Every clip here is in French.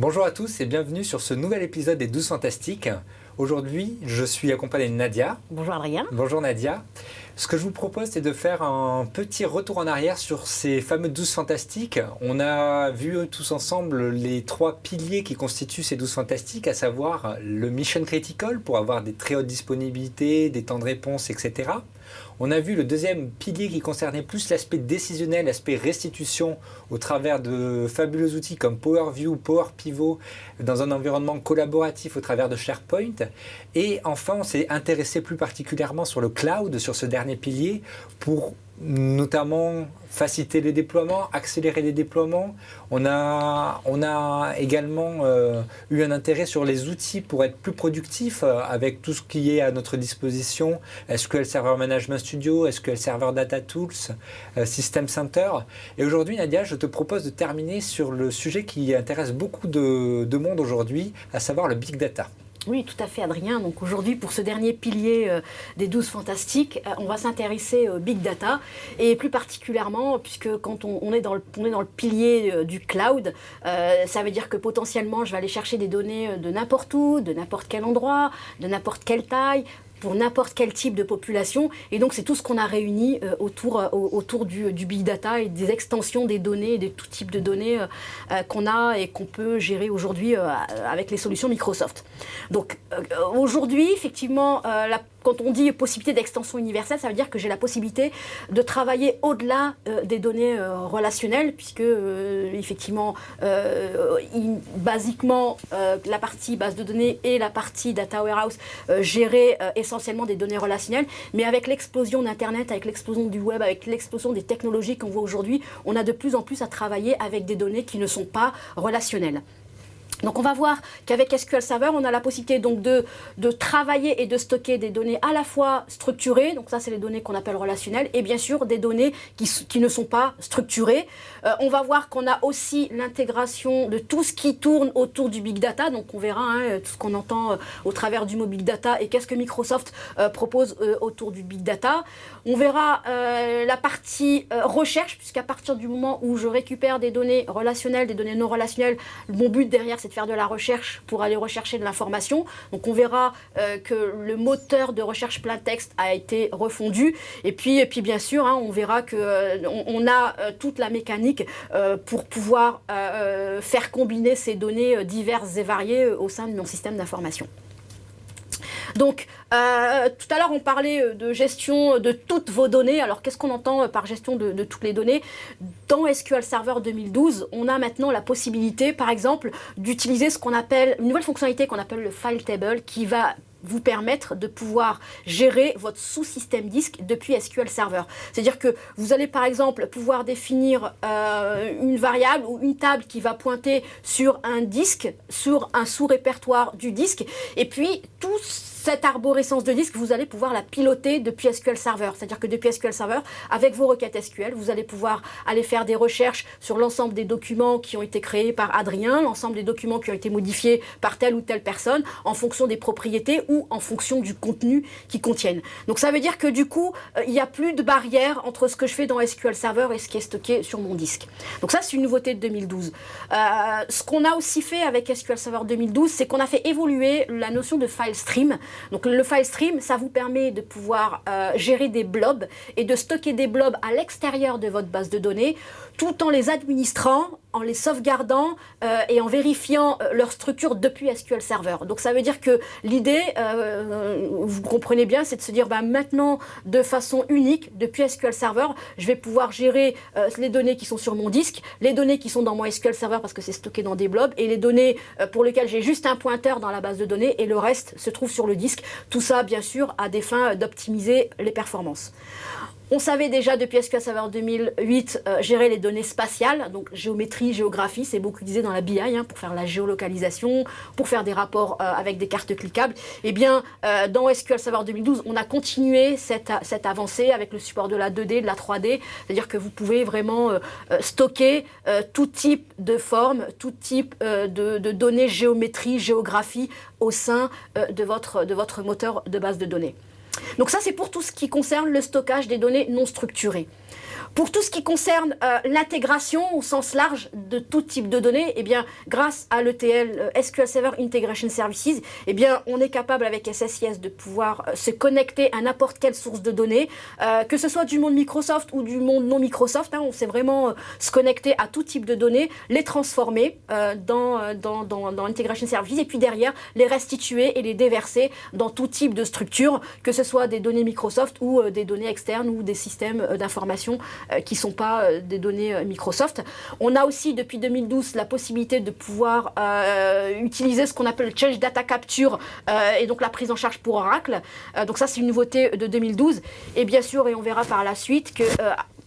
Bonjour à tous et bienvenue sur ce nouvel épisode des 12 Fantastiques. Aujourd'hui, je suis accompagné de Nadia. Bonjour Adrien. Bonjour Nadia. Ce que je vous propose, c'est de faire un petit retour en arrière sur ces fameux 12 Fantastiques. On a vu tous ensemble les 3 piliers qui constituent ces 12 Fantastiques, à savoir le Mission Critical pour avoir des très hautes disponibilités, des temps de réponse, etc. On a vu le deuxième pilier qui concernait plus l'aspect décisionnel, l'aspect restitution au travers de fabuleux outils comme Power View, Power Pivot dans un environnement collaboratif au travers de SharePoint. Et enfin, on s'est intéressé plus particulièrement sur le cloud, sur ce dernier pilier, pour notamment faciliter les déploiements, accélérer les déploiements. On a également eu un intérêt sur les outils pour être plus productif avec tout ce qui est à notre disposition, SQL Server Management Studio, SQL Server Data Tools, System Center. Et aujourd'hui, Nadia, je te propose de terminer sur le sujet qui intéresse beaucoup de monde aujourd'hui, à savoir le Big Data. Oui, tout à fait Adrien. Donc aujourd'hui, pour ce dernier pilier des 12 Fantastiques, on va s'intéresser au Big Data et plus particulièrement, puisque quand on est dans le pilier du cloud, ça veut dire que potentiellement, je vais aller chercher des données de n'importe où, de n'importe quel endroit, de n'importe quelle taille, pour n'importe quel type de population. Et donc, c'est tout ce qu'on a réuni autour du Big Data et des extensions des données, de tout type de données qu'on a et qu'on peut gérer aujourd'hui avec les solutions Microsoft. Donc, aujourd'hui, effectivement, quand on dit possibilité d'extension universelle, ça veut dire que j'ai la possibilité de travailler au-delà des données relationnelles, puisque effectivement, basiquement, la partie base de données et la partie data warehouse géraient essentiellement des données relationnelles. Mais avec l'explosion d'Internet, avec l'explosion du web, avec l'explosion des technologies qu'on voit aujourd'hui, on a de plus en plus à travailler avec des données qui ne sont pas relationnelles. Donc on va voir qu'avec SQL Server, on a la possibilité donc de travailler et de stocker des données à la fois structurées, donc ça c'est les données qu'on appelle relationnelles, et bien sûr des données qui ne sont pas structurées. On va voir qu'on a aussi l'intégration de tout ce qui tourne autour du Big Data, donc on verra tout ce qu'on entend au travers du mot Big Data et qu'est-ce que Microsoft propose autour du Big Data. On verra la partie recherche, puisqu'à partir du moment où je récupère des données relationnelles, des données non relationnelles, mon but derrière c'est de faire de la recherche pour aller rechercher de l'information. Donc on verra que le moteur de recherche plein texte a été refondu. Et puis bien sûr, on verra qu'on a toute la mécanique pour pouvoir faire combiner ces données diverses et variées au sein de mon système d'information. Donc, tout à l'heure, on parlait de gestion de toutes vos données. Alors, qu'est-ce qu'on entend par gestion de toutes les données? Dans SQL Server 2012, on a maintenant la possibilité, par exemple, d'utiliser ce qu'on appelle, une nouvelle fonctionnalité qu'on appelle le File Table, qui va vous permettre de pouvoir gérer votre sous-système disque depuis SQL Server. C'est-à-dire que vous allez par exemple pouvoir définir une variable ou une table qui va pointer sur un disque, sur un sous-répertoire du disque, et puis tout cette arborescence de disque, vous allez pouvoir la piloter depuis SQL Server. C'est-à-dire que depuis SQL Server, avec vos requêtes SQL, vous allez pouvoir aller faire des recherches sur l'ensemble des documents qui ont été créés par Adrien, l'ensemble des documents qui ont été modifiés par telle ou telle personne, en fonction des propriétés ou en fonction du contenu qu'ils contiennent. Donc ça veut dire que du coup, il n'y a plus de barrière entre ce que je fais dans SQL Server et ce qui est stocké sur mon disque. Donc ça, c'est une nouveauté de 2012. Ce qu'on a aussi fait avec SQL Server 2012, c'est qu'on a fait évoluer la notion de file stream. Donc le file stream, ça vous permet de pouvoir gérer des blobs et de stocker des blobs à l'extérieur de votre base de données, tout en les administrant, en les sauvegardant et en vérifiant leur structure depuis SQL Server. Donc ça veut dire que l'idée, vous comprenez bien, c'est de se dire maintenant, de façon unique, depuis SQL Server, je vais pouvoir gérer les données qui sont sur mon disque, les données qui sont dans mon SQL Server parce que c'est stocké dans des blobs, et les données pour lesquelles j'ai juste un pointeur dans la base de données et le reste se trouve sur le disque. Tout ça, bien sûr, à des fins d'optimiser les performances. On savait déjà depuis SQL Server 2008 gérer les données spatiales, donc géométrie, géographie, c'est beaucoup utilisé dans la BI pour faire la géolocalisation, pour faire des rapports avec des cartes cliquables. Et bien, dans SQL Server 2012, on a continué cette avancée avec le support de la 2D, de la 3D, c'est-à-dire que vous pouvez vraiment stocker tout type de forme, tout type de données géométrie, géographie au sein de votre moteur de base de données. Donc ça, c'est pour tout ce qui concerne le stockage des données non structurées. Pour tout ce qui concerne l'intégration au sens large de tout type de données, eh bien, grâce à l'ETL, SQL Server Integration Services, eh bien, on est capable avec SSIS de pouvoir se connecter à n'importe quelle source de données, que ce soit du monde Microsoft ou du monde non Microsoft. Hein, on sait vraiment se connecter à tout type de données, les transformer dans Integration Services et puis derrière les restituer et les déverser dans tout type de structure, que ce soit des données Microsoft ou des données externes ou des systèmes d'information qui ne sont pas des données Microsoft. On a aussi depuis 2012 la possibilité de pouvoir utiliser ce qu'on appelle le Change Data Capture et donc la prise en charge pour Oracle. Donc ça c'est une nouveauté de 2012 et bien sûr, et on verra par la suite que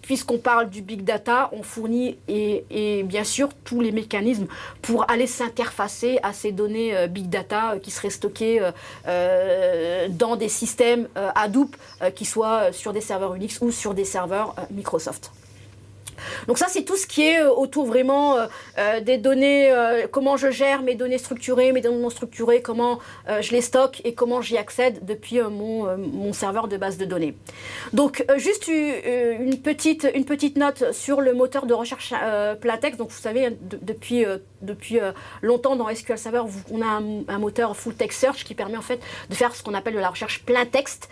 puisqu'on parle du big data, on fournit et bien sûr tous les mécanismes pour aller s'interfacer à ces données big data qui seraient stockées dans des systèmes Hadoop qui soient sur des serveurs Unix ou sur des serveurs Microsoft. Donc ça, c'est tout ce qui est autour vraiment des données, comment je gère mes données structurées, mes données non structurées, comment je les stocke et comment j'y accède depuis mon serveur de base de données. Donc juste une petite note sur le moteur de recherche Platex. Donc vous savez, depuis longtemps dans SQL Server, on a un moteur Full Text Search qui permet en fait de faire ce qu'on appelle de la recherche plein texte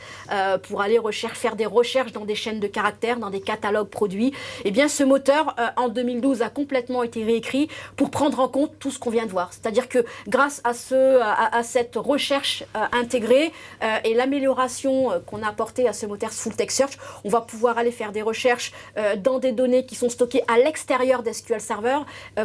pour aller faire des recherches dans des chaînes de caractères, dans des catalogues produits. Et bien ce moteur, en 2012, a complètement été réécrit pour prendre en compte tout ce qu'on vient de voir. C'est-à-dire que grâce à cette recherche intégrée et l'amélioration qu'on a apportée à ce moteur Full Text Search, on va pouvoir aller faire des recherches dans des données qui sont stockées à l'extérieur d'SQL Server,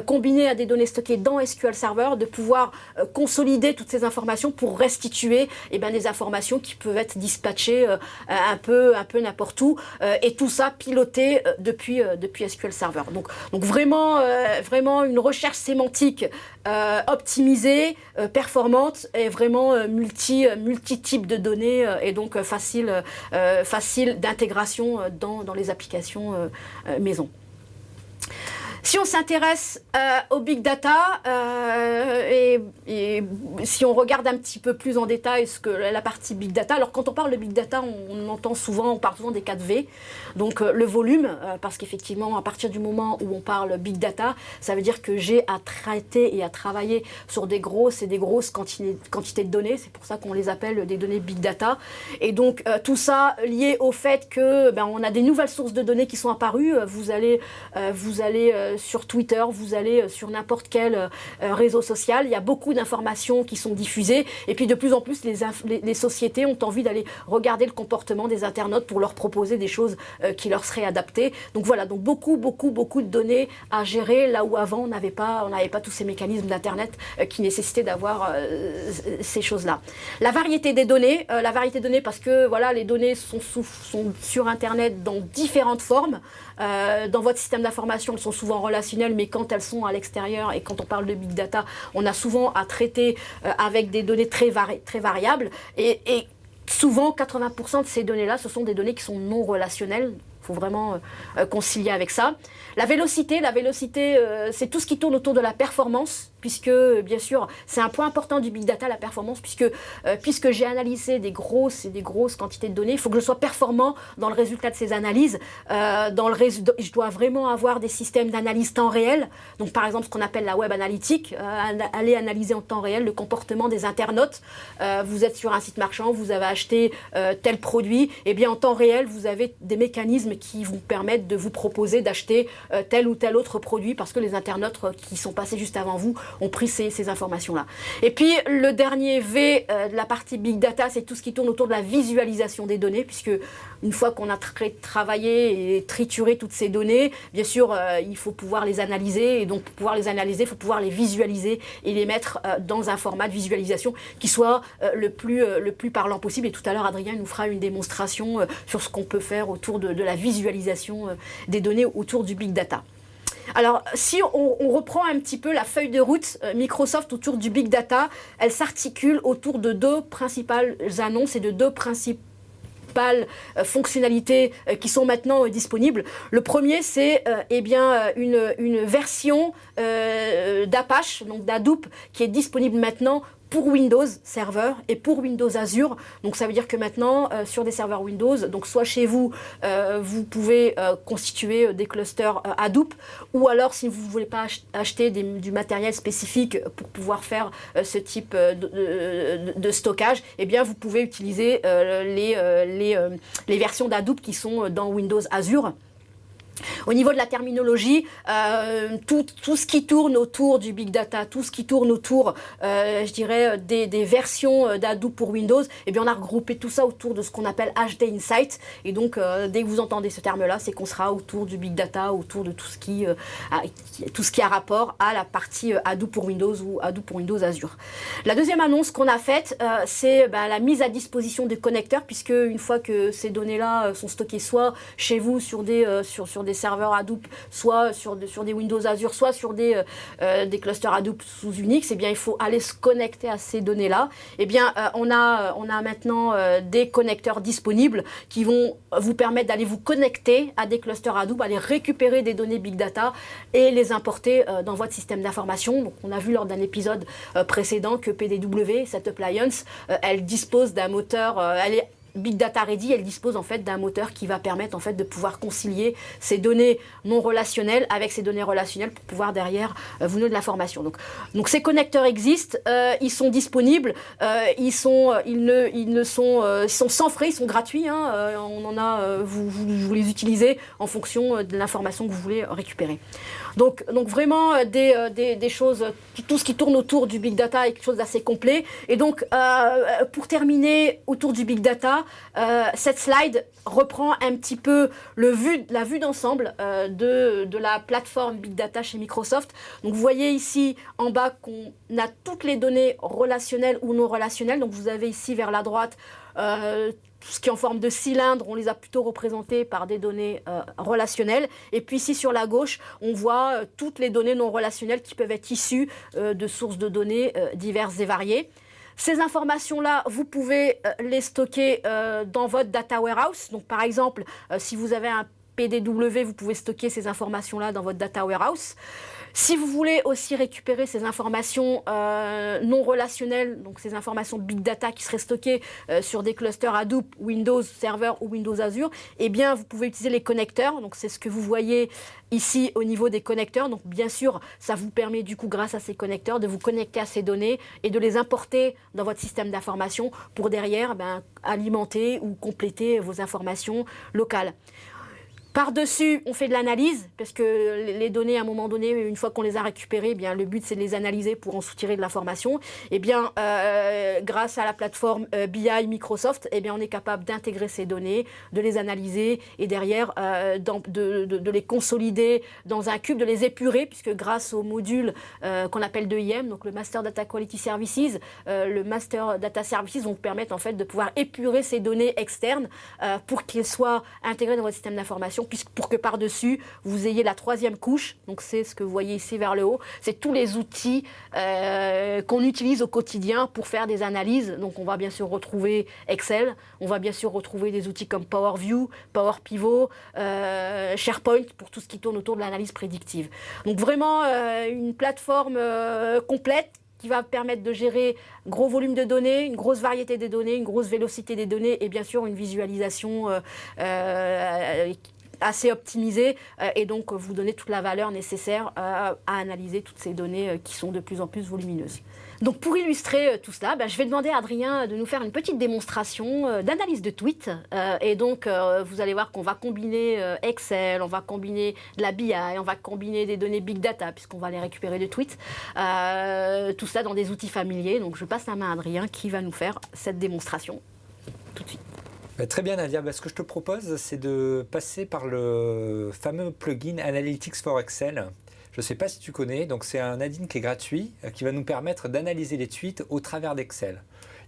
combinées à des données stockées dans SQL Server, de pouvoir consolider toutes ces informations pour restituer des informations qui peuvent être dispatchées un peu n'importe où, et tout ça piloté depuis SQL Server. Donc vraiment une recherche sémantique optimisée, performante et vraiment multi-type de données et donc facile d'intégration dans les applications maison. Si on s'intéresse au big data et si on regarde un petit peu plus en détail la partie big data, alors quand on parle de big data, on parle souvent des 4 V, donc le volume, parce qu'effectivement à partir du moment où on parle big data, ça veut dire que j'ai à traiter et à travailler sur des grosses quantités de données, c'est pour ça qu'on les appelle des données big data, et donc tout ça lié au fait que on a des nouvelles sources de données qui sont apparues, vous allez sur Twitter, vous allez sur n'importe quel réseau social, il y a beaucoup d'informations qui sont diffusées et puis de plus en plus les sociétés ont envie d'aller regarder le comportement des internautes pour leur proposer des choses qui leur seraient adaptées. Donc voilà, donc beaucoup de données à gérer là où avant on n'avait pas tous ces mécanismes d'internet qui nécessitaient d'avoir ces choses-là. La variété des données parce que voilà, les données sont sur internet dans différentes formes. Dans votre système d'information, elles sont souvent relationnelles, mais quand elles sont à l'extérieur et quand on parle de big data, on a souvent à traiter avec des données très variables et souvent 80% de ces données-là, ce sont des données qui sont non relationnelles. Il faut vraiment concilier avec ça. La vélocité, c'est tout ce qui tourne autour de la performance, puisque bien sûr c'est un point important du big data, la performance, puisque j'ai analysé des grosses quantités de données, il faut que je sois performant dans le résultat de ces analyses. Je dois vraiment avoir des systèmes d'analyse temps réel, donc par exemple ce qu'on appelle la web analytique, aller analyser en temps réel le comportement des internautes. Vous êtes sur un site marchand, vous avez acheté tel produit, et bien en temps réel vous avez des mécanismes qui vous permettent de vous proposer d'acheter tel ou tel autre produit parce que les internautes qui sont passés juste avant vous ont pris ces informations-là. Et puis le dernier V de la partie big data, c'est tout ce qui tourne autour de la visualisation des données, puisque une fois qu'on a travaillé et trituré toutes ces données, bien sûr il faut pouvoir les analyser, et donc pour pouvoir les analyser, il faut pouvoir les visualiser et les mettre dans un format de visualisation qui soit le plus parlant possible. Et tout à l'heure Adrien nous fera une démonstration sur ce qu'on peut faire autour de la visualisation des données autour du big data. Alors, si on reprend un petit peu la feuille de route Microsoft autour du big data, elle s'articule autour de 2 principales annonces et de 2 principales fonctionnalités qui sont maintenant disponibles. Le premier, c'est une version d'Apache, donc d'Hadoop, qui est disponible maintenant pour Windows Server et pour Windows Azure. Donc ça veut dire que maintenant, sur des serveurs Windows, donc soit chez vous, vous pouvez constituer des clusters Hadoop, ou alors si vous ne voulez pas acheter du matériel spécifique pour pouvoir faire ce type de stockage, eh bien vous pouvez utiliser les versions d'Hadoop qui sont dans Windows Azure. Au niveau de la terminologie, tout ce qui tourne autour du big data, tout ce qui tourne autour, je dirais, des versions d'Hadoop pour Windows, eh bien on a regroupé tout ça autour de ce qu'on appelle HD Insight. Et donc, dès que vous entendez ce terme-là, c'est qu'on sera autour du big data, autour de tout ce qui a rapport à la partie Hadoop pour Windows ou Hadoop pour Windows Azure. La deuxième annonce qu'on a faite, c'est la mise à disposition des connecteurs, puisque une fois que ces données-là sont stockées soit chez vous sur des serveurs Hadoop, soit sur des Windows Azure, soit sur des clusters Hadoop sous Unix, eh bien, il faut aller se connecter à ces données-là. Eh bien, on a maintenant des connecteurs disponibles qui vont vous permettre d'aller vous connecter à des clusters Hadoop, aller récupérer des données Big Data et les importer dans votre système d'information. Donc, on a vu lors d'un épisode précédent que PDW, cette appliance, elle dispose d'un moteur, elle est Big Data Ready, elle dispose en fait d'un moteur qui va permettre en fait de pouvoir concilier ces données non relationnelles avec ces données relationnelles pour pouvoir derrière vous donner de l'information. Donc ces connecteurs existent, ils sont disponibles, ils sont sans frais, ils sont gratuits. Vous les utilisez en fonction de l'information que vous voulez récupérer. Donc vraiment des choses, tout ce qui tourne autour du Big Data est quelque chose d'assez complet. Et donc pour terminer autour du Big Data, cette slide reprend un petit peu la vue d'ensemble de la plateforme Big Data chez Microsoft. Donc vous voyez ici en bas qu'on a toutes les données relationnelles ou non relationnelles. Donc vous avez ici vers la droite tout ce qui est en forme de cylindre, on les a plutôt représentés par des données relationnelles. Et puis ici sur la gauche, on voit toutes les données non relationnelles qui peuvent être issues de sources de données diverses et variées. Ces informations-là, vous pouvez les stocker dans votre data warehouse. Donc par exemple, si vous avez un PDW, vous pouvez stocker ces informations-là dans votre data warehouse. Si vous voulez aussi récupérer ces informations non relationnelles, donc ces informations big data qui seraient stockées sur des clusters Hadoop, Windows Server ou Windows Azure, eh bien vous pouvez utiliser les connecteurs. Donc c'est ce que vous voyez ici au niveau des connecteurs. Donc bien sûr, ça vous permet du coup, grâce à ces connecteurs, de vous connecter à ces données et de les importer dans votre système d'information pour derrière alimenter ou compléter vos informations locales. Par-dessus, on fait de l'analyse, parce que les données, à un moment donné, une fois qu'on les a récupérées, eh bien, le but, c'est de les analyser pour en soutirer de l'information. Eh bien, grâce à la plateforme BI Microsoft, eh bien, on est capable d'intégrer ces données, de les analyser et derrière, de les consolider dans un cube, de les épurer, puisque grâce au module qu'on appelle DEIM, donc le Master Data Quality Services, le Master Data Services vont vous permettre en fait, de pouvoir épurer ces données externes pour qu'elles soient intégrées dans votre système d'information, pour que par-dessus, vous ayez la troisième couche. Donc c'est ce que vous voyez ici vers le haut. C'est tous les outils qu'on utilise au quotidien pour faire des analyses. Donc on va bien sûr retrouver Excel, on va bien sûr retrouver des outils comme Power View, Power Pivot, SharePoint pour tout ce qui tourne autour de l'analyse prédictive. Donc vraiment une plateforme complète qui va permettre de gérer un gros volume de données, une grosse variété des données, une grosse vélocité des données et bien sûr une visualisation assez optimisée et donc vous donner toute la valeur nécessaire à analyser toutes ces données qui sont de plus en plus volumineuses. Donc pour illustrer tout cela, je vais demander à Adrien de nous faire une petite démonstration d'analyse de tweets. Et donc vous allez voir qu'on va combiner Excel, on va combiner de la BI, on va combiner des données Big Data puisqu'on va les récupérer de tweets. Tout ça dans des outils familiers. Donc je passe la main à Adrien qui va nous faire cette démonstration tout de suite. Très bien Nadia, ce que je te propose c'est de passer par le fameux plugin Analytics for Excel. Je ne sais pas si tu connais, donc c'est un add-in qui est gratuit, qui va nous permettre d'analyser les tweets au travers d'Excel.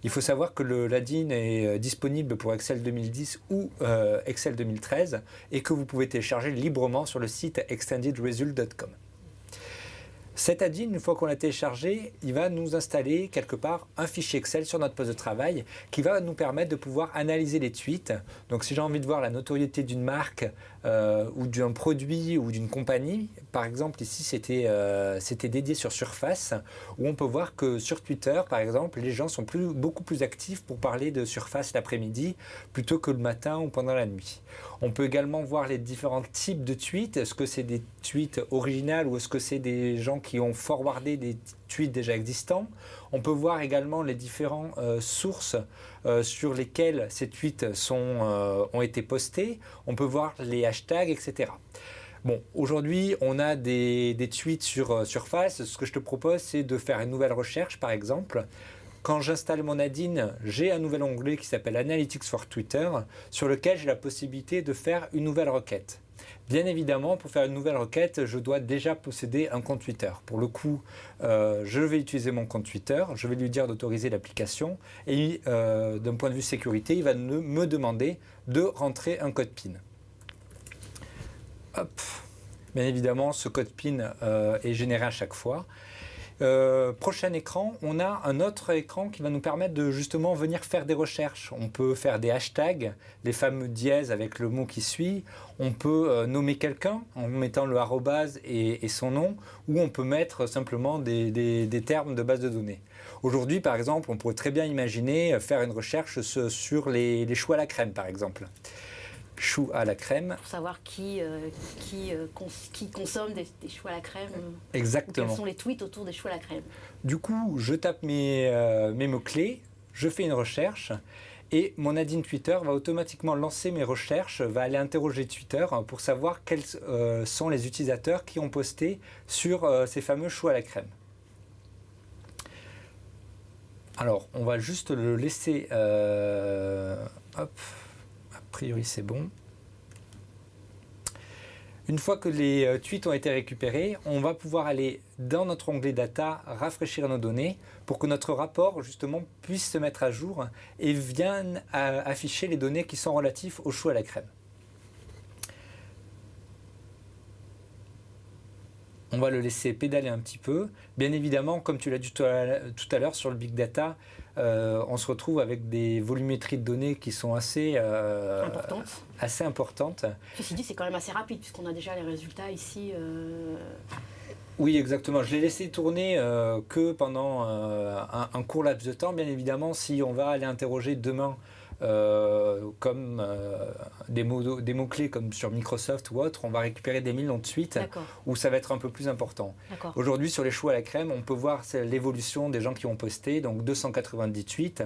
Il faut savoir que l'add-in est disponible pour Excel 2010 ou Excel 2013 et que vous pouvez télécharger librement sur le site extendedresult.com. Cet add-in, une fois qu'on l'a téléchargé, il va nous installer quelque part un fichier Excel sur notre poste de travail qui va nous permettre de pouvoir analyser les tweets. Donc si j'ai envie de voir la notoriété d'une marque ou d'un produit ou d'une compagnie, par exemple ici c'était dédié sur Surface, où on peut voir que sur Twitter par exemple, les gens sont beaucoup plus actifs pour parler de Surface l'après-midi plutôt que le matin ou pendant la nuit. On peut également voir les différents types de tweets. Est-ce que c'est des tweets originaux ou est-ce que c'est des gens qui ont forwardé des tweets déjà existants. On peut voir également les différentes sources sur lesquelles ces tweets ont été postés. On peut voir les hashtags, etc. Bon, aujourd'hui, on a des tweets sur Surface. Ce que je te propose, c'est de faire une nouvelle recherche, par exemple. Quand j'installe mon add-in, j'ai un nouvel onglet qui s'appelle Analytics for Twitter, sur lequel j'ai la possibilité de faire une nouvelle requête. Bien évidemment, pour faire une nouvelle requête, je dois déjà posséder un compte Twitter. Pour le coup, je vais utiliser mon compte Twitter, je vais lui dire d'autoriser l'application et d'un point de vue sécurité, il va me demander de rentrer un code PIN. Hop. Bien évidemment, ce code PIN est généré à chaque fois. Prochain écran, on a un autre écran qui va nous permettre de justement venir faire des recherches. On peut faire des hashtags, les fameux dièses avec le mot qui suit. On peut nommer quelqu'un en mettant le arrobase et son nom, ou on peut mettre simplement des termes de base de données. Aujourd'hui, par exemple, on pourrait très bien imaginer faire une recherche sur les choux à la crème, par exemple. Choux à la crème. Pour savoir qui consomme des choux à la crème. Exactement. Quels sont les tweets autour des choux à la crème. Du coup, je tape mes mots-clés, je fais une recherche et mon add-in Twitter va automatiquement lancer mes recherches, va aller interroger Twitter pour savoir quels sont les utilisateurs qui ont posté sur ces fameux choux à la crème. Alors, on va juste le laisser... hop. A priori, c'est bon. Une fois que les tweets ont été récupérés, on va pouvoir aller dans notre onglet Data, rafraîchir nos données pour que notre rapport justement puisse se mettre à jour et vienne afficher les données qui sont relatives aux choux à la crème. On va le laisser pédaler un petit peu. Bien évidemment, comme tu l'as dit tout à l'heure sur le Big Data, on se retrouve avec des volumétries de données qui sont assez importantes. Ceci dit, c'est quand même assez rapide puisqu'on a déjà les résultats ici. Oui, exactement. Je l'ai laissé tourner que pendant un court laps de temps. Bien évidemment, si on va aller interroger demain comme des mots-clés comme sur Microsoft ou autre, on va récupérer des millions de tweets où ça va être un peu plus important. Aujourd'hui, sur les choux à la crème, on peut voir l'évolution des gens qui ont posté, donc 290 tweets.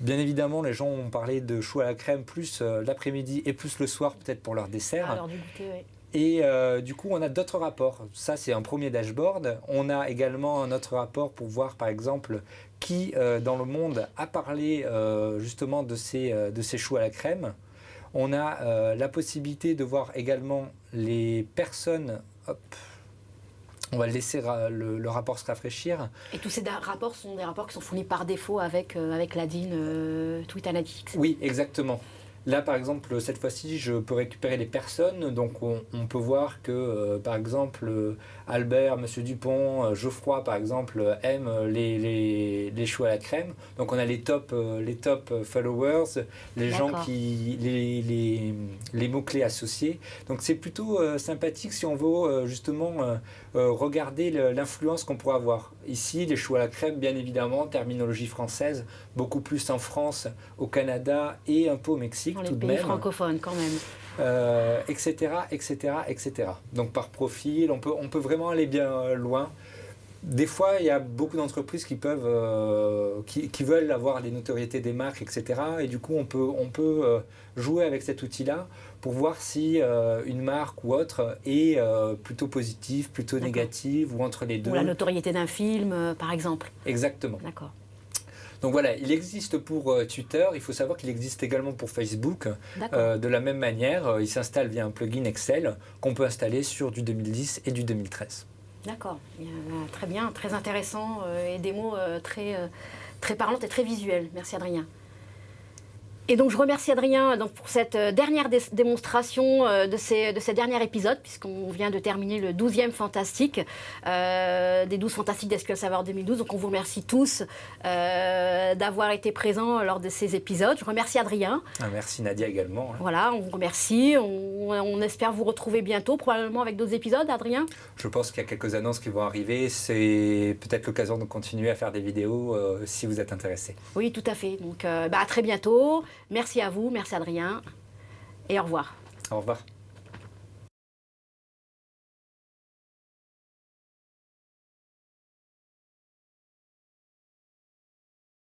Bien évidemment, les gens ont parlé de choux à la crème plus l'après-midi et plus le soir peut-être pour leur dessert. Alors du goûter, oui. Et du coup, on a d'autres rapports. Ça, c'est un premier dashboard. On a également un autre rapport pour voir, par exemple, qui dans le monde a parlé justement de ces choux à la crème. On a la possibilité de voir également les personnes. Hop. On va laisser le rapport se rafraîchir. Et tous ces rapports sont des rapports qui sont fournis par défaut avec l'add-in Tweet Analytics. Oui, exactement. Là, par exemple, cette fois-ci, je peux récupérer les personnes. Donc, on peut voir que, par exemple, Albert, Monsieur Dupont, Geoffroy, par exemple, aiment les choux à la crème. Donc, on a les top followers, les gens qui... les mots-clés associés. Donc, c'est plutôt sympathique si on veut justement regarder l'influence qu'on pourrait avoir. Ici, les choux à la crème, bien évidemment, terminologie française, beaucoup plus en France, au Canada et un peu au Mexique. Dans les pays francophones quand même. Etc. Donc par profil, on peut vraiment aller bien loin. Des fois, il y a beaucoup d'entreprises qui veulent avoir les notoriétés des marques, etc. Et du coup, on peut jouer avec cet outil-là pour voir si une marque ou autre est plutôt positive, plutôt négative ou entre les deux. Ou la notoriété d'un film, par exemple. Exactement. D'accord. Donc voilà, il existe pour Twitter, il faut savoir qu'il existe également pour Facebook. De la même manière, il s'installe via un plugin Excel qu'on peut installer sur du 2010 et du 2013. D'accord, très bien, très intéressant et des mots très parlantes et très visuels. Merci Adrien. Et donc je remercie Adrien donc, pour cette dernière démonstration de ces derniers épisodes, puisqu'on vient de terminer le 12e Fantastique, des 12 Fantastiques d'SQL Server 2012. Donc on vous remercie tous d'avoir été présents lors de ces épisodes. Je remercie Adrien. Merci Nadia également. Voilà, on vous remercie. On espère vous retrouver bientôt, probablement avec d'autres épisodes, Adrien. Je pense qu'il y a quelques annonces qui vont arriver. C'est peut-être l'occasion de continuer à faire des vidéos si vous êtes intéressés. Oui, tout à fait. Donc à très bientôt. Merci à vous, merci Adrien, et au revoir. Au revoir.